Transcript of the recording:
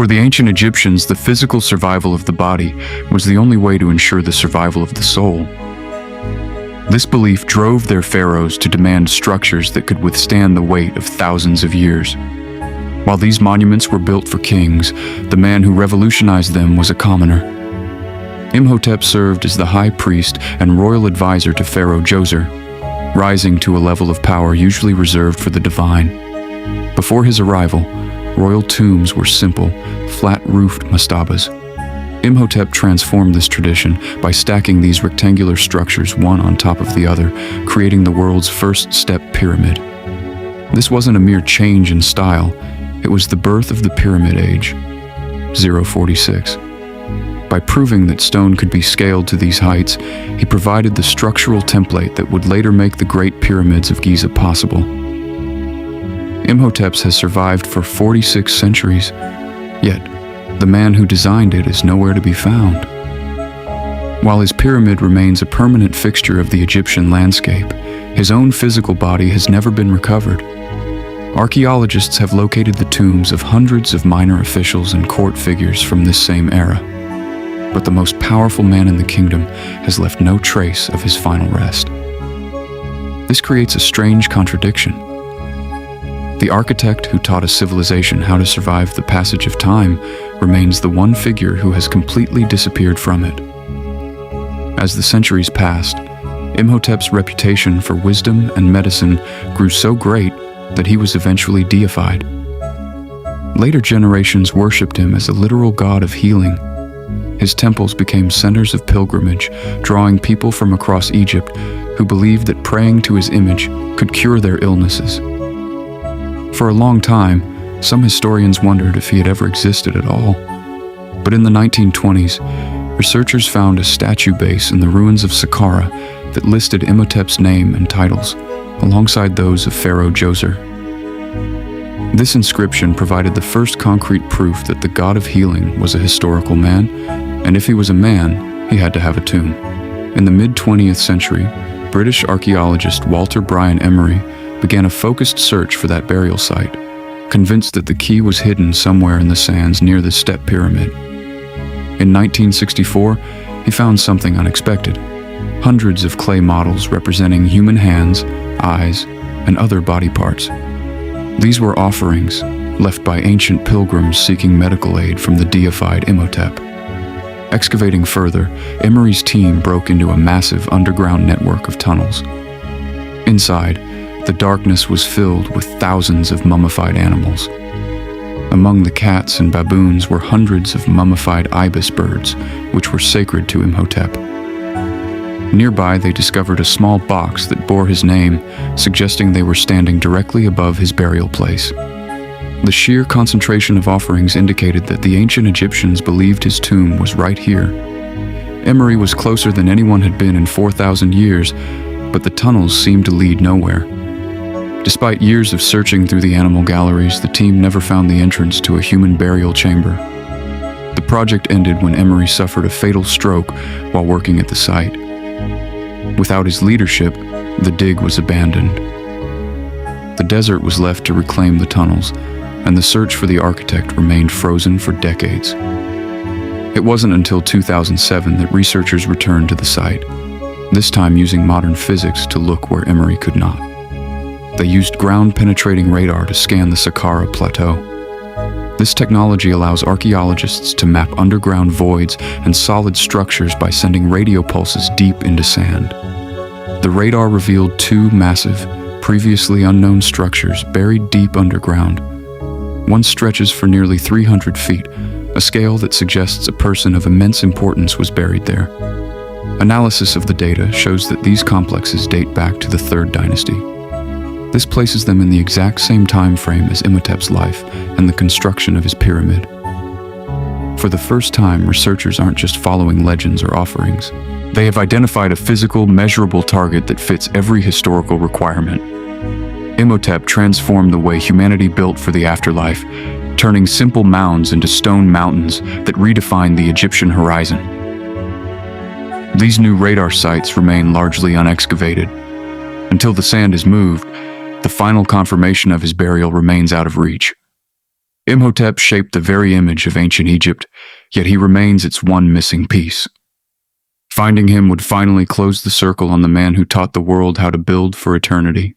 For the ancient Egyptians, the physical survival of the body was the only way to ensure the survival of the soul. This belief drove their pharaohs to demand structures that could withstand the weight of thousands of years. While these monuments were built for kings, the man who revolutionized them was a commoner. Imhotep served as the high priest and royal advisor to Pharaoh Djoser, rising to a level of power usually reserved for the divine. Before his arrival, royal tombs were simple, flat-roofed mastabas. Imhotep transformed this tradition by stacking these rectangular structures one on top of the other, creating the world's first-step pyramid. This wasn't a mere change in style, it was the birth of the Pyramid Age, 046. By proving that stone could be scaled to these heights, he provided the structural template that would later make the Great Pyramids of Giza possible. Imhotep's has survived for 46 centuries, yet the man who designed it is nowhere to be found. While his pyramid remains a permanent fixture of the Egyptian landscape, his own physical body has never been recovered. Archaeologists have located the tombs of hundreds of minor officials and court figures from this same era. But the most powerful man in the kingdom has left no trace of his final rest. This creates a strange contradiction. The architect who taught a civilization how to survive the passage of time remains the one figure who has completely disappeared from it. As the centuries passed, Imhotep's reputation for wisdom and medicine grew so great that he was eventually deified. Later generations worshipped him as a literal god of healing. His temples became centers of pilgrimage, drawing people from across Egypt who believed that praying to his image could cure their illnesses. For a long time, some historians wondered if he had ever existed at all. But in the 1920s, researchers found a statue base in the ruins of Saqqara that listed Imhotep's name and titles, alongside those of Pharaoh Djoser. This inscription provided the first concrete proof that the god of healing was a historical man, and if he was a man, he had to have a tomb. In the mid-20th century, British archaeologist Walter Brian Emery began a focused search for that burial site, convinced that the key was hidden somewhere in the sands near the Step Pyramid. In 1964, he found something unexpected: hundreds of clay models representing human hands, eyes, and other body parts. These were offerings left by ancient pilgrims seeking medical aid from the deified Imhotep. Excavating further, Emery's team broke into a massive underground network of tunnels. Inside, the darkness was filled with thousands of mummified animals. Among the cats and baboons were hundreds of mummified ibis birds, which were sacred to Imhotep. Nearby, they discovered a small box that bore his name, suggesting they were standing directly above his burial place. The sheer concentration of offerings indicated that the ancient Egyptians believed his tomb was right here. Emery was closer than anyone had been in 4,000 years, but the tunnels seemed to lead nowhere. Despite years of searching through the animal galleries, the team never found the entrance to a human burial chamber. The project ended when Emery suffered a fatal stroke while working at the site. Without his leadership, the dig was abandoned. The desert was left to reclaim the tunnels, and the search for the architect remained frozen for decades. It wasn't until 2007 that researchers returned to the site, this time using modern physics to look where Emery could not. They used ground-penetrating radar to scan the Saqqara plateau. This technology allows archaeologists to map underground voids and solid structures by sending radio pulses deep into sand. The radar revealed two massive, previously unknown structures buried deep underground. One stretches for nearly 300 feet, a scale that suggests a person of immense importance was buried there. Analysis of the data shows that these complexes date back to the 3rd dynasty. This places them in the exact same time frame as Imhotep's life and the construction of his pyramid. For the first time, researchers aren't just following legends or offerings. They have identified a physical, measurable target that fits every historical requirement. Imhotep transformed the way humanity built for the afterlife, turning simple mounds into stone mountains that redefined the Egyptian horizon. These new radar sites remain largely unexcavated. Until the sand is moved, the final confirmation of his burial remains out of reach. Imhotep shaped the very image of ancient Egypt, yet he remains its one missing piece. Finding him would finally close the circle on the man who taught the world how to build for eternity.